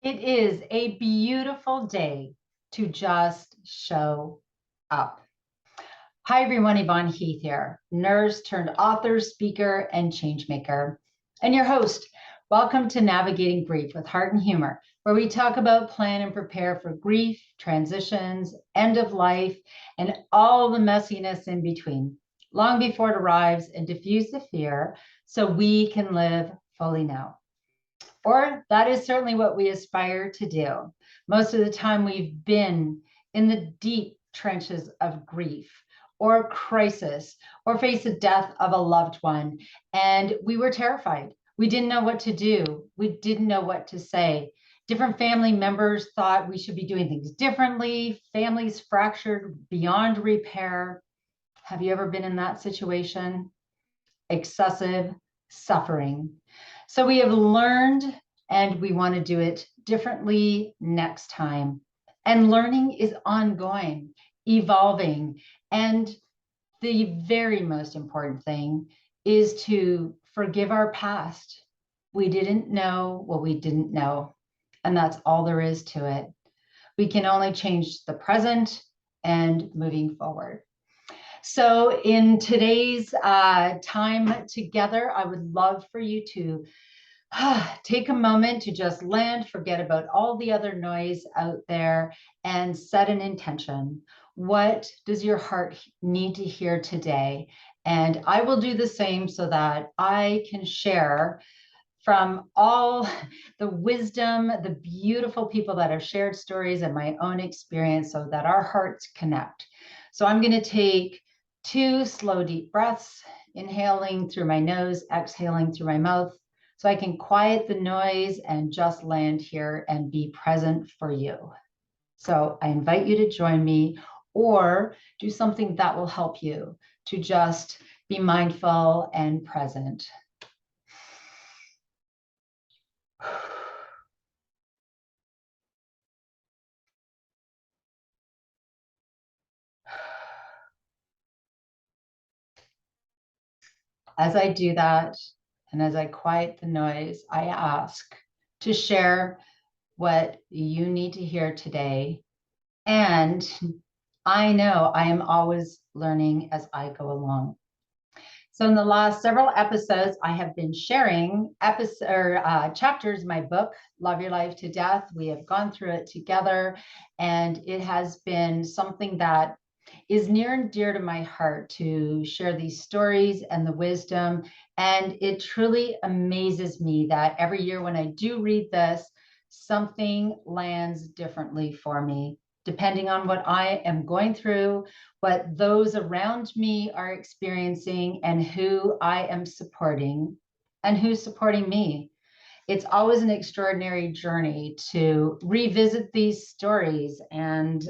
It is a beautiful day to just show up. Hi, everyone. Yvonne Heath here, nurse turned author, speaker, and changemaker, and your host. Welcome to Navigating Grief with Heart and Humor, where we talk about plan and prepare for grief, transitions, end of life, and all the messiness in between, long before it arrives, and diffuse the fear so we can live fully now. Or that is certainly what we aspire to do. Most of the time, we've been in the deep trenches of grief or crisis or face the death of a loved one, and we were terrified. We didn't know what to do. We didn't know what to say. Different family members thought we should be doing things differently. Families fractured beyond repair. Have you ever been in that situation? Excessive suffering. So we have learned and we want to do it differently next time. And learning is ongoing, evolving. And the very most important thing is to forgive our past. We didn't know what we didn't know. And that's all there is to it. We can only change the present and moving forward. So in today's time together, I would love for you to take a moment to just land, forget about all the other noise out there, and set an intention. What does your heart need to hear today? And I will do the same so that I can share from all the wisdom, the beautiful people that have shared stories and my own experience so that our hearts connect. So I'm going to take 2 slow, deep breaths, inhaling through my nose, exhaling through my mouth, so I can quiet the noise and just land here and be present for you. So I invite you to join me or do something that will help you to just be mindful and present. As I do that, and as I quiet the noise, I ask to share what you need to hear today. And I know I am always learning as I go along. So in the last several episodes, I have been sharing chapters in my book, Love Your Life to Death. We have gone through it together, and it has been something that is near and dear to my heart to share these stories and the wisdom. And it truly amazes me that every year when I do read this, something lands differently for me, depending on what I am going through, what those around me are experiencing, and who I am supporting and who's supporting me. It's always an extraordinary journey to revisit these stories. And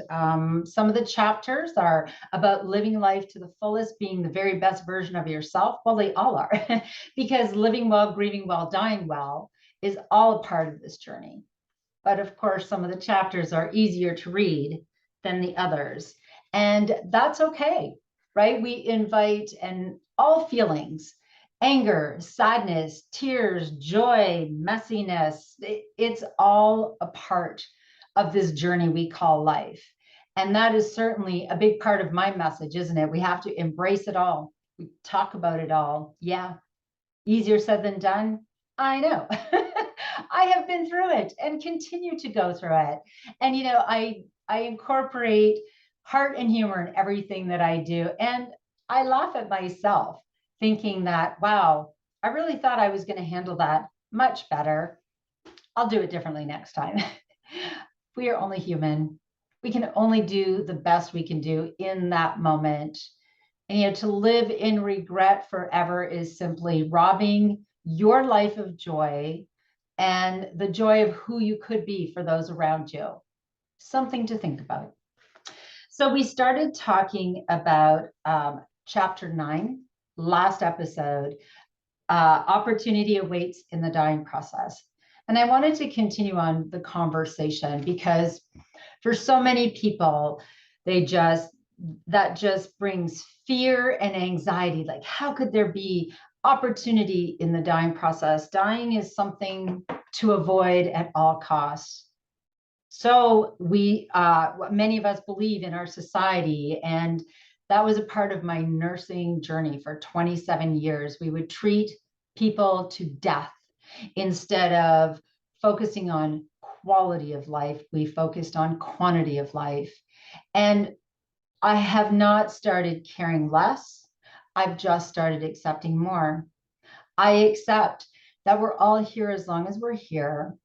some of the chapters are about living life to the fullest, being the very best version of yourself. Well, they all are, because living well, grieving well, dying well is all a part of this journey. But of course, some of the chapters are easier to read than the others. And that's okay, right? We invite and all feelings, anger, sadness, tears, joy, messiness, it's all a part of this journey we call life. And that is certainly a big part of my message, isn't it? We have to embrace it all. We talk about it all. Yeah, easier said than done. I know. I have been through it and continue to go through it. And, I incorporate heart and humor in everything that I do. And I laugh at myself thinking that, wow, I really thought I was going to handle that much better. I'll do it differently next time. We are only human. We can only do the best we can do in that moment. And to live in regret forever is simply robbing your life of joy and the joy of who you could be for those around you. Something to think about. So we started talking about chapter 9, last episode, opportunity awaits in the dying process. And I wanted to continue on the conversation because for so many people, that just brings fear and anxiety. Like, how could there be opportunity in the dying process? Dying is something to avoid at all costs. So many of us believe in our society, and that was a part of my nursing journey for 27 years. We would treat people to death instead of focusing on quality of life. We focused on quantity of life. And I have not started caring less. I've just started accepting more. I accept that we're all here as long as we're here.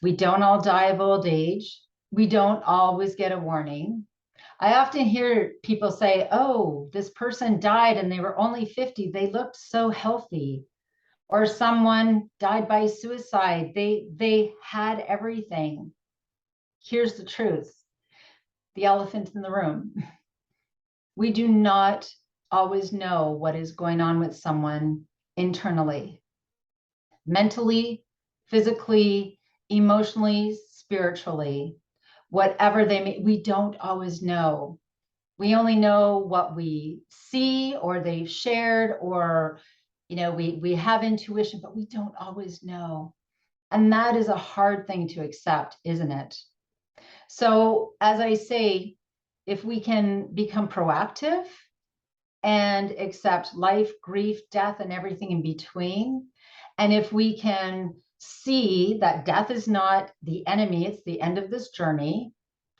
We don't all die of old age. We don't always get a warning. I often hear people say, oh, this person died and they were only 50. They looked so healthy. Or someone died by suicide. They had everything. Here's the truth. The elephant in the room. We do not always know what is going on with someone internally, mentally, physically, emotionally, spiritually, whatever they may, we don't always know. We only know what we see or they've shared, or, we have intuition, but we don't always know. And that is a hard thing to accept, isn't it? So as I say, if we can become proactive and accept life, grief, death, and everything in between, and if we can see that death is not the enemy, it's the end of this journey.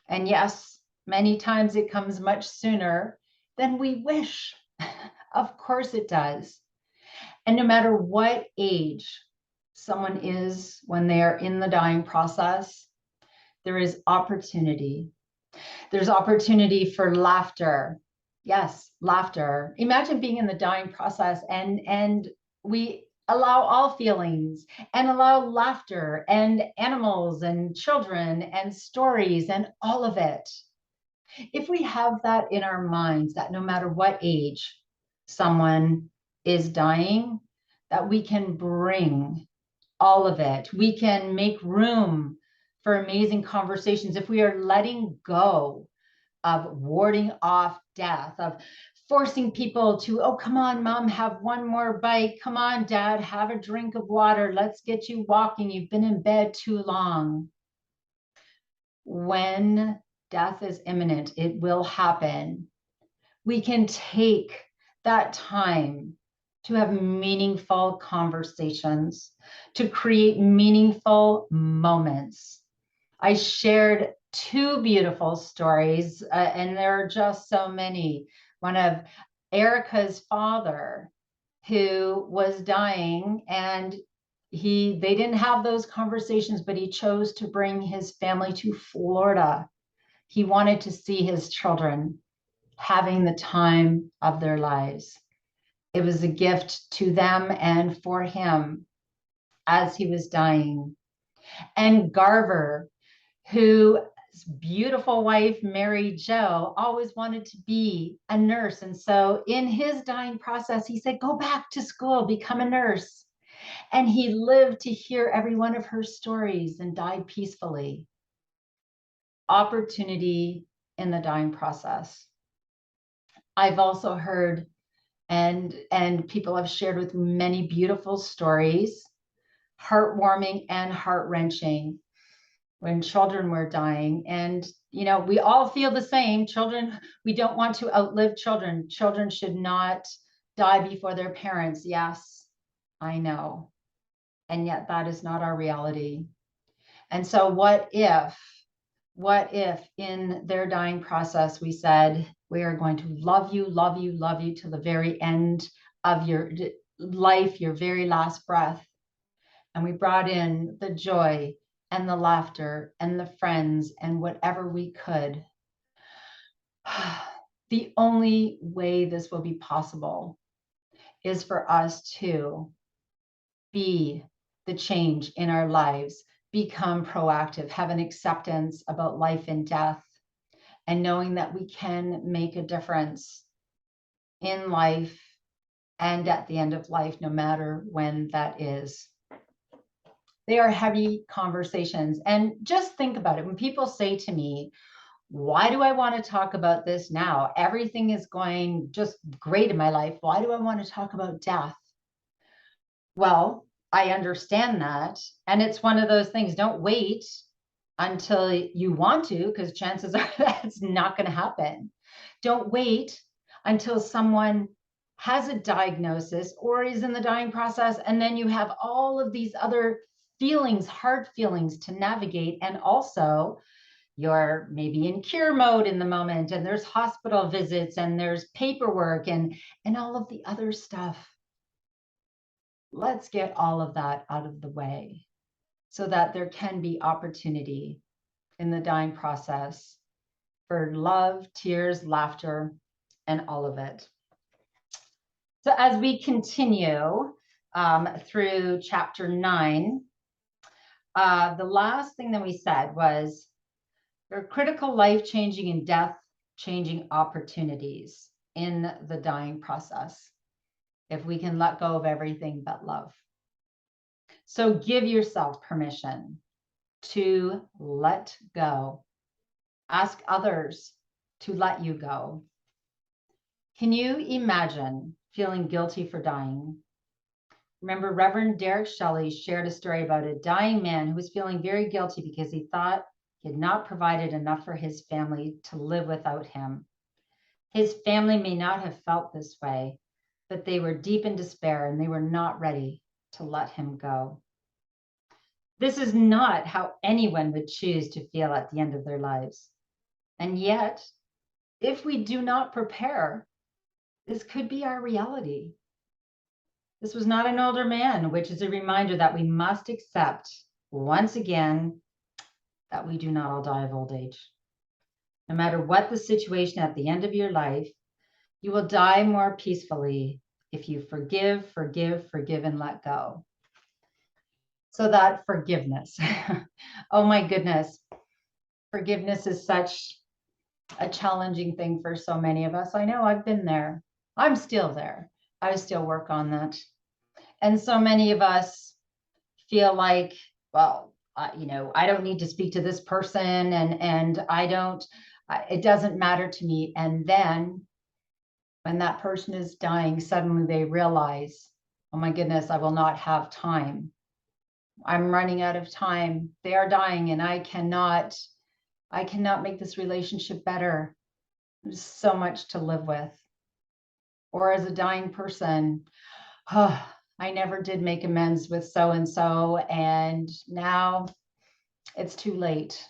And yes, many times it comes much sooner than we wish. Of course it does. And no matter what age someone is when they are in the dying process, there is opportunity. There's opportunity for laughter. Yes, laughter. Imagine being in the dying process and we allow all feelings and allow laughter and animals and children and stories and all of it. If we have that in our minds, that no matter what age someone is dying, that we can bring all of it. We can make room for amazing conversations if we are letting go of warding off death, of forcing people to, oh, come on, mom, have one more bite. Come on, dad, have a drink of water. Let's get you walking. You've been in bed too long. When death is imminent, it will happen. We can take that time to have meaningful conversations, to create meaningful moments. I shared two beautiful stories, and there are just so many. One of Erica's father, who was dying, and they didn't have those conversations, but he chose to bring his family to Florida. He wanted to see his children having the time of their lives. It was a gift to them and for him as he was dying. And Garver, whose beautiful wife, Mary Jo, always wanted to be a nurse. And so in his dying process, he said, go back to school, become a nurse. And he lived to hear every one of her stories and died peacefully. Opportunity in the dying process. I've also heard and people have shared with many beautiful stories, heartwarming and heart-wrenching, when children were dying. And we all feel the same. Children, we don't want to outlive children. Children should not die before their parents. Yes, I know. And yet that is not our reality. And so what if in their dying process we said, we are going to love you, love you, love you till the very end of your life, your very last breath. And we brought in the joy and the laughter and the friends and whatever we could. The only way this will be possible is for us to be the change in our lives, become proactive, have an acceptance about life and death, and knowing that we can make a difference in life and at the end of life, no matter when that is. They are heavy conversations. And just think about it. When people say to me, why do I want to talk about this now? Everything is going just great in my life. Why do I want to talk about death? Well, I understand that. And it's one of those things, don't wait until you want to, because chances are that's not going to happen. Don't wait until someone has a diagnosis or is in the dying process, and then you have all of these other feelings, hard feelings to navigate. And also you're maybe in cure mode in the moment, and there's hospital visits and there's paperwork and all of the other stuff. Let's get all of that out of the way so that there can be opportunity in the dying process for love, tears, laughter, and all of it. So as we continue through chapter 9, the last thing that we said was there are critical life-changing and death-changing opportunities in the dying process if we can let go of everything but love. So give yourself permission to let go. Ask others to let you go. Can you imagine feeling guilty for dying? Remember, Reverend Derek Shelley shared a story about a dying man who was feeling very guilty because he thought he had not provided enough for his family to live without him. His family may not have felt this way, but they were deep in despair and they were not ready to let him go. This is not how anyone would choose to feel at the end of their lives. And yet, if we do not prepare, this could be our reality. This was not an older man, which is a reminder that we must accept, once again, that we do not all die of old age. No matter what the situation at the end of your life, you will die more peacefully if you forgive, and let go. So that forgiveness. Oh my goodness. Forgiveness is such a challenging thing for so many of us. I know I've been there. I'm still there. I still work on that. And so many of us feel like, well, I don't need to speak to this person, and it doesn't matter to me. And then when that person is dying, suddenly they realize, oh my goodness, I will not have time. I'm running out of time. They are dying, and I cannot make this relationship better. There's so much to live with. Or as a dying person, oh, I never did make amends with so-and-so, and now it's too late.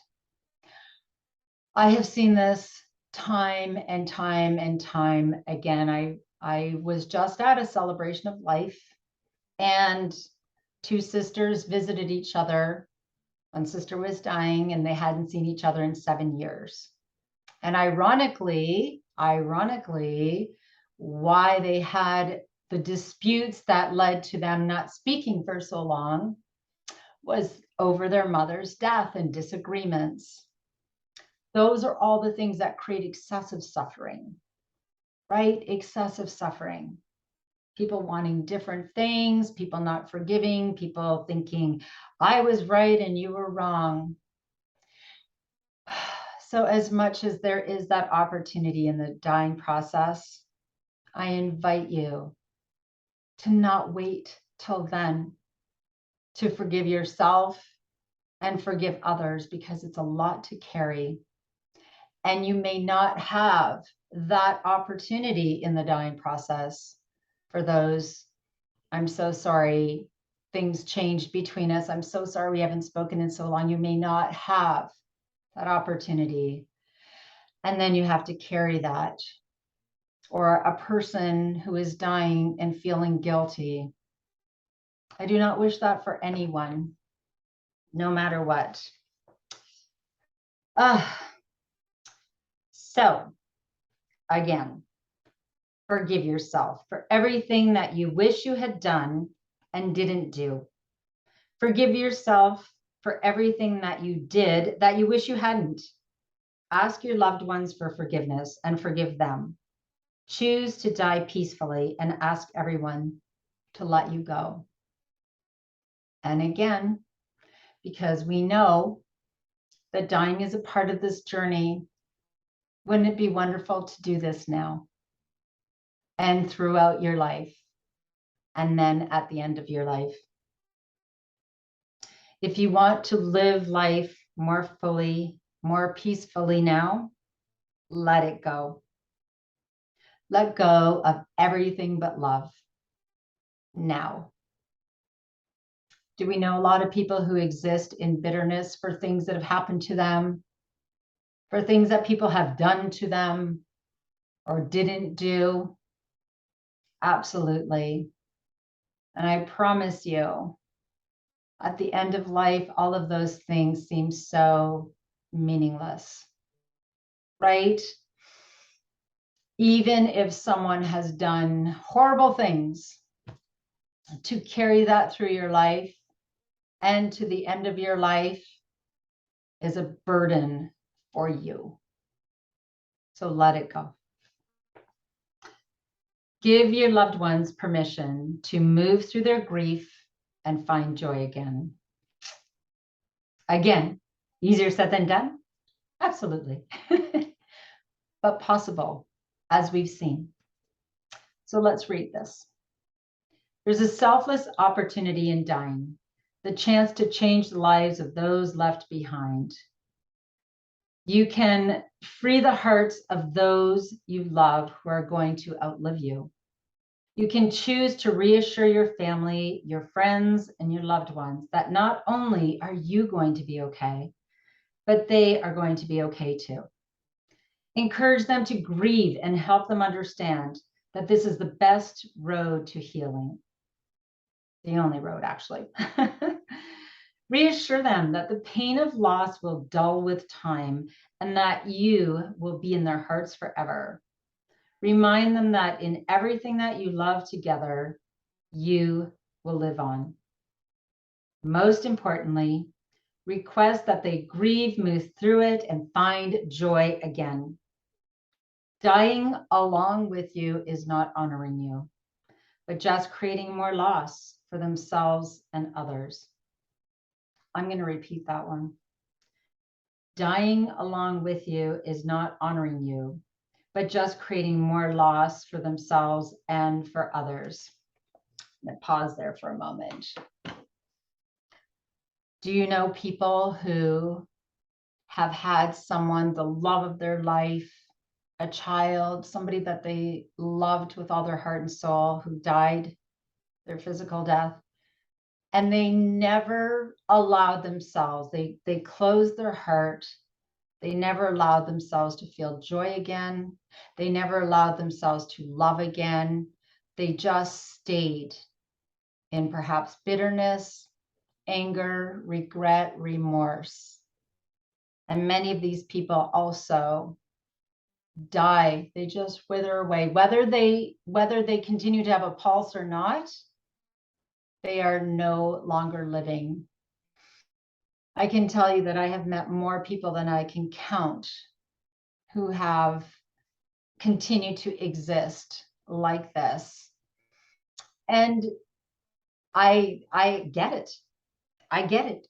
I have seen this time and time and time again. I was just at a celebration of life, and two sisters visited each other. One sister was dying, and they hadn't seen each other in 7 years. And ironically, why they had the disputes that led to them not speaking for so long was over their mother's death and disagreements. Those are all the things that create excessive suffering, right? Excessive suffering. People wanting different things, people not forgiving, people thinking, I was right and you were wrong. So as much as there is that opportunity in the dying process, I invite you to not wait till then to forgive yourself and forgive others, because it's a lot to carry. And you may not have that opportunity in the dying process. For those, I'm so sorry, things changed between us. I'm so sorry we haven't spoken in so long. You may not have that opportunity. And then you have to carry that. Or a person who is dying and feeling guilty. I do not wish that for anyone, no matter what. So again, forgive yourself for everything that you wish you had done and didn't do. Forgive yourself for everything that you did that you wish you hadn't. Ask your loved ones for forgiveness and forgive them. Choose to die peacefully and ask everyone to let you go. And again, because we know that dying is a part of this journey, wouldn't it be wonderful to do this now and throughout your life, and then at the end of your life? If you want to live life more fully, more peacefully now, let it go. Let go of everything but love now. Do we know a lot of people who exist in bitterness for things that have happened to them, for things that people have done to them or didn't do? Absolutely. And I promise you, at the end of life, all of those things seem so meaningless, right? Even if someone has done horrible things, to carry that through your life and to the end of your life is a burden for you. So let it go. Give your loved ones permission to move through their grief and find joy again. Again, easier said than done? Absolutely. But possible, as we've seen. So let's read this. There's a selfless opportunity in dying, the chance to change the lives of those left behind. You can free the hearts of those you love who are going to outlive you. You can choose to reassure your family, your friends, and your loved ones that not only are you going to be okay, but they are going to be okay too. Encourage them to grieve and help them understand that this is the best road to healing. The only road, actually. Reassure them that the pain of loss will dull with time and that you will be in their hearts forever. Remind them that in everything that you love together, you will live on. Most importantly, request that they grieve, move through it, and find joy again. Dying along with you is not honoring you, but just creating more loss for themselves and others. I'm going to repeat that one. Dying along with you is not honoring you, but just creating more loss for themselves and for others. I'm going to pause there for a moment. Do you know people who have had someone, the love of their life, a child, somebody that they loved with all their heart and soul, who died their physical death, and they never allowed themselves, they closed their heart, they never allowed themselves to feel joy again, they never allowed themselves to love again, they just stayed in perhaps bitterness, anger, regret, remorse. And many of these people also die, they just wither away. Whether they continue to have a pulse or not, they are no longer living. I can tell you that I have met more people than I can count who have continued to exist like this. And I get it. I get it.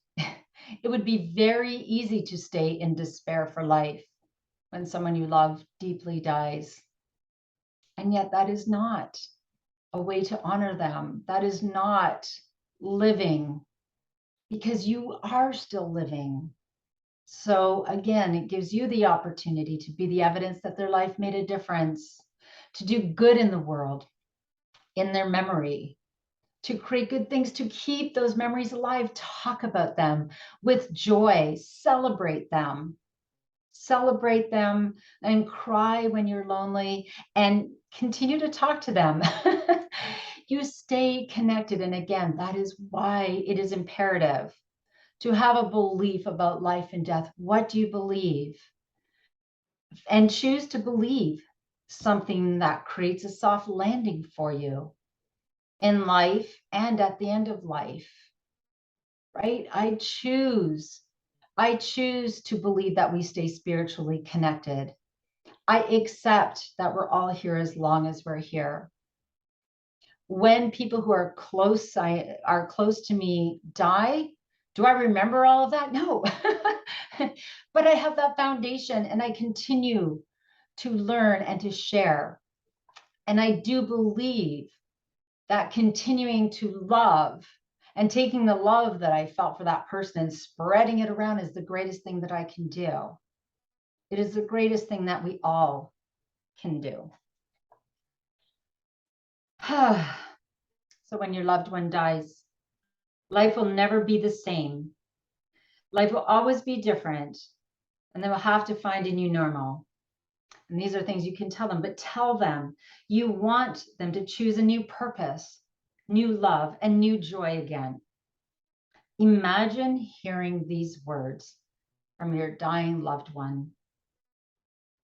It would be very easy to stay in despair for life when someone you love deeply dies. And yet that is not a way to honor them. That is not living, because you are still living. So again, it gives you the opportunity to be the evidence that their life made a difference, to do good in the world, in their memory, to create good things, to keep those memories alive, talk about them with joy, celebrate them and cry when you're lonely and continue to talk to them. You stay connected. And again, that is why it is imperative to have a belief about life and death. What do you believe? And choose to believe something that creates a soft landing for you in life and at the end of life, right? I choose to believe that we stay spiritually connected. I accept that we're all here as long as we're here. When people who are close to me die, do I remember all of that? No. But I have that foundation and I continue to learn and to share. And I do believe that continuing to love And taking the love that I felt for that person and spreading it around is the greatest thing that I can do. It is the greatest thing that we all can do. So when your loved one dies, life will never be the same. Life will always be different, and they will have to find a new normal. And these are things you can tell them, but tell them you want them to choose a new purpose, new love, and new joy again. Imagine hearing these words from your dying loved one.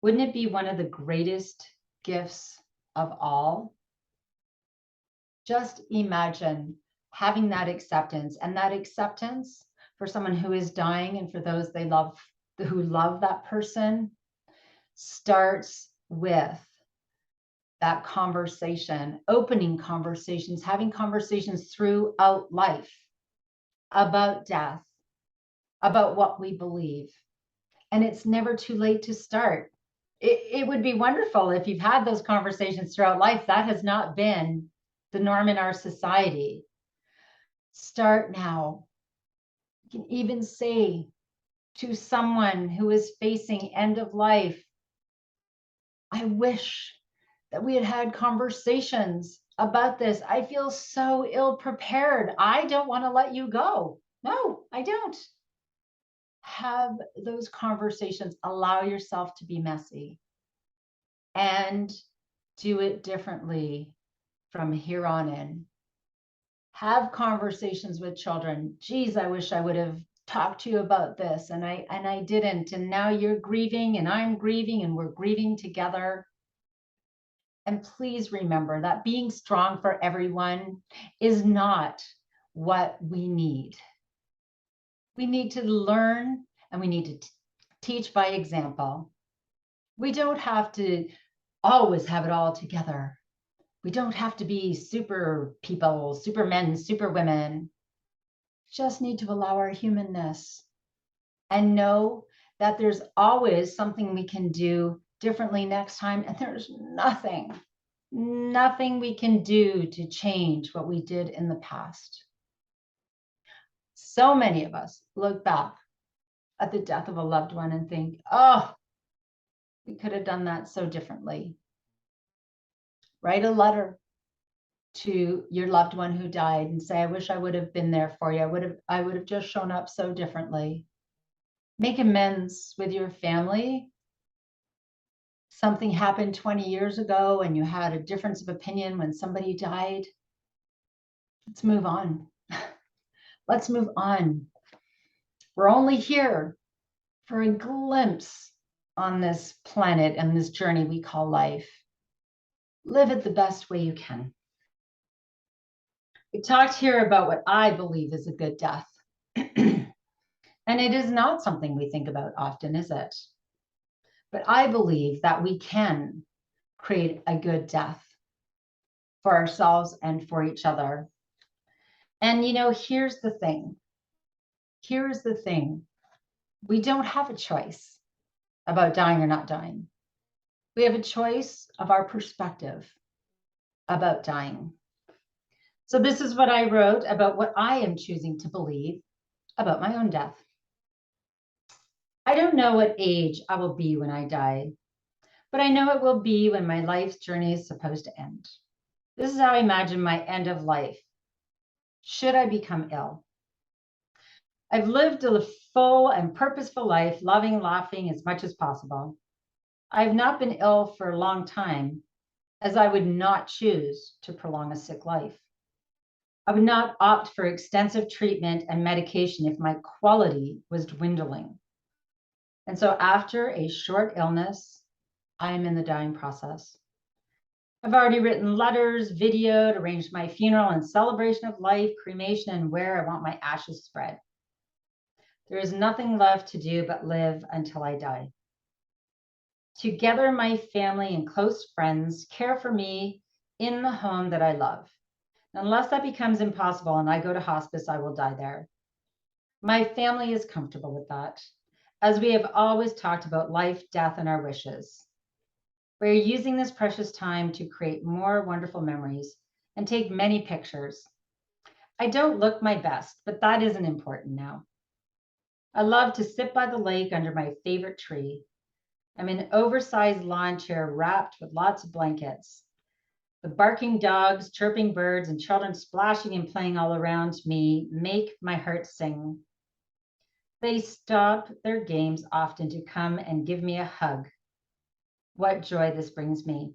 Wouldn't it be one of the greatest gifts of all? Just imagine having that acceptance, and that acceptance for someone who is dying and for those they love, who love that person, starts with that conversation, opening conversations, having conversations throughout life about death, about what we believe. And it's never too late to start. It would be wonderful if you've had those conversations throughout life. That has not been the norm in our society. Start now. You can even say to someone who is facing end of life, I wish that we had had conversations about this. I feel so ill prepared. I don't want to let you go. No, I don't. Have those conversations. Allow yourself to be messy and do it differently from here on in. Have conversations with children. Geez, I wish I would have talked to you about this and I didn't. And now you're grieving and I'm grieving and we're grieving together. And please remember that being strong for everyone is not what we need. We need to learn and we need to teach by example. We don't have to always have it all together. We don't have to be super people, supermen, super women. Just need to allow our humanness and know that there's always something we can do differently next time. And there's nothing we can do to change what we did in the past. So many of us look back at the death of a loved one and think, oh, we could have done that so differently. Write a letter to your loved one who died and say, I wish I would have been there for you. I would have just shown up so differently. Make amends with your family. Something happened 20 years ago and you had a difference of opinion when somebody died. Let's move on. Let's move on. We're only here for a glimpse on this planet and this journey we call life. Live it the best way you can. We talked here about what I believe is a good death. And it is not something we think about often, is it? But I believe that we can create a good death for ourselves and for each other. And here's the thing. Here's the thing. We don't have a choice about dying or not dying. We have a choice of our perspective about dying. So this is what I wrote about what I am choosing to believe about my own death. I don't know what age I will be when I die, but I know it will be when my life's journey is supposed to end. This is how I imagine my end of life. Should I become ill? I've lived a full and purposeful life, loving, laughing as much as possible. I've not been ill for a long time, as I would not choose to prolong a sick life. I would not opt for extensive treatment and medication if my quality was dwindling. And so after a short illness, I am in the dying process. I've already written letters, videoed, arranged my funeral and celebration of life, cremation, and where I want my ashes spread. There is nothing left to do but live until I die. Together, my family and close friends care for me in the home that I love. Unless that becomes impossible and I go to hospice, I will die there. My family is comfortable with that, as we have always talked about life, death, and our wishes. We're using this precious time to create more wonderful memories and take many pictures. I don't look my best, but that isn't important now. I love to sit by the lake under my favorite tree. I'm in an oversized lawn chair wrapped with lots of blankets. The barking dogs, chirping birds, and children splashing and playing all around me make my heart sing. They stop their games often to come and give me a hug. What joy this brings me.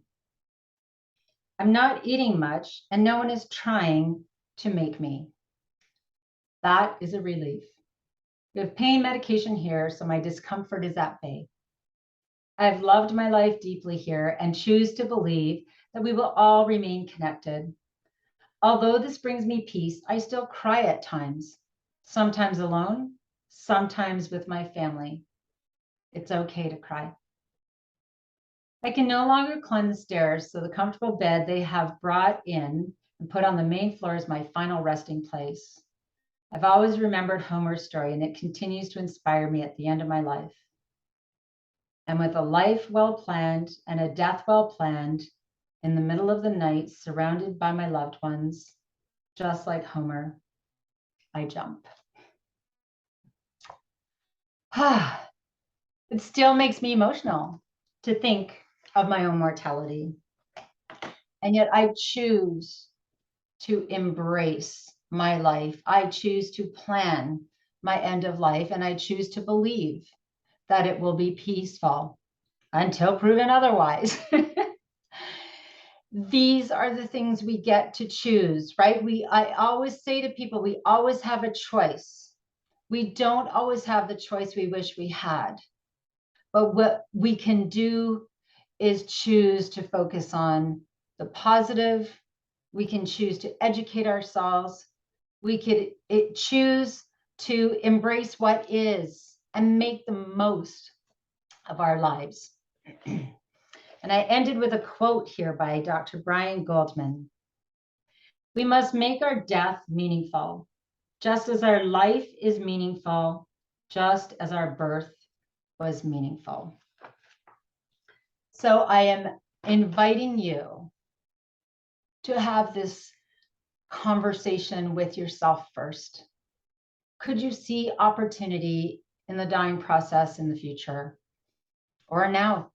I'm not eating much, and no one is trying to make me. That is a relief. We have pain medication here, so my discomfort is at bay. I've loved my life deeply here and choose to believe that we will all remain connected. Although this brings me peace, I still cry at times, sometimes alone, sometimes with my family. It's okay to cry. I can no longer climb the stairs, so the comfortable bed they have brought in and put on the main floor is my final resting place. I've always remembered Homer's story, and it continues to inspire me at the end of my life. And with a life well planned and a death well planned, in the middle of the night, surrounded by my loved ones, just like Homer, I jump. It still makes me emotional to think of my own mortality. And yet I choose to embrace my life. I choose to plan my end of life, and I choose to believe that it will be peaceful until proven otherwise. These are the things we get to choose, right? I always say to people, we always have a choice. We don't always have the choice we wish we had. But what we can do is choose to focus on the positive. We can choose to educate ourselves. We could choose to embrace what is and make the most of our lives. And I ended with a quote here by Dr. Brian Goldman. We must make our death meaningful, just as our life is meaningful, just as our birth was meaningful. So I am inviting you to have this conversation with yourself first. Could you see opportunity in the dying process in the future or now,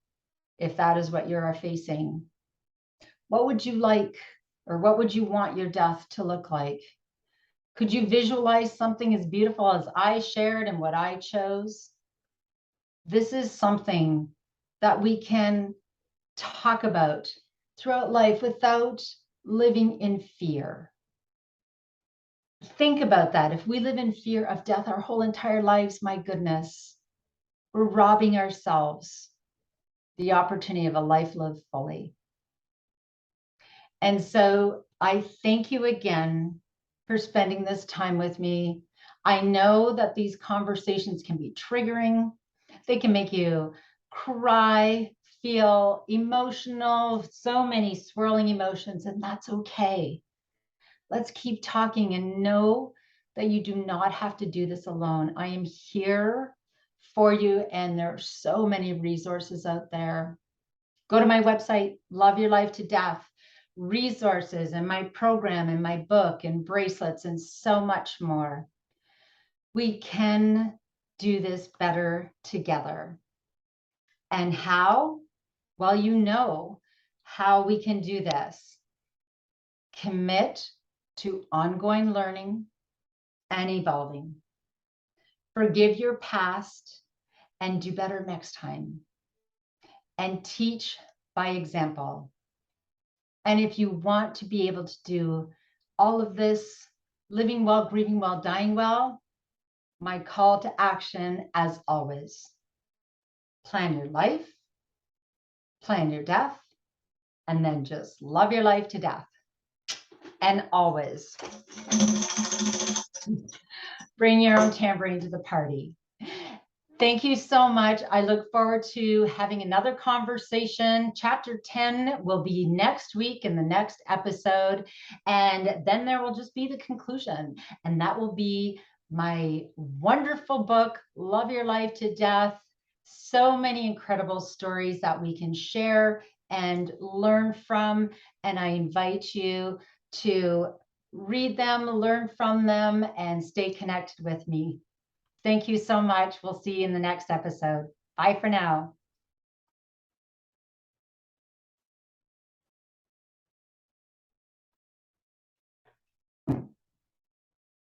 if that is what you're facing? What would you like, or what would you want your death to look like? Could you visualize something as beautiful as I shared and what I chose? This is something that we can talk about throughout life without living in fear. Think about that. If we live in fear of death our whole entire lives, my goodness, we're robbing ourselves the opportunity of a life lived fully. And so I thank you again for spending this time with me. I know that these conversations can be triggering. They can make you cry, feel emotional, so many swirling emotions, and that's okay. Let's keep talking and know that you do not have to do this alone. I am here for you, and there are so many resources out there. Go to my website, Love Your Life to Death, resources and my program and my book and bracelets and so much more. We can do this better together. And how? Well, you know how we can do this. Commit to ongoing learning and evolving. Forgive your past and do better next time. And teach by example. And if you want to be able to do all of this, living well, grieving well, dying well, my call to action, as always, plan your life, plan your death, and then just love your life to death. And always bring your own tambourine to the party. Thank you so much. I look forward to having another conversation. Chapter 10 will be next week in the next episode. And then there will just be the conclusion. And that will be my wonderful book, Love Your Life to Death. So many incredible stories that we can share and learn from. And I invite you to read them, learn from them, and stay connected with me. Thank you so much. We'll see you in the next episode. Bye for now.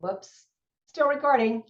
Whoops, still recording.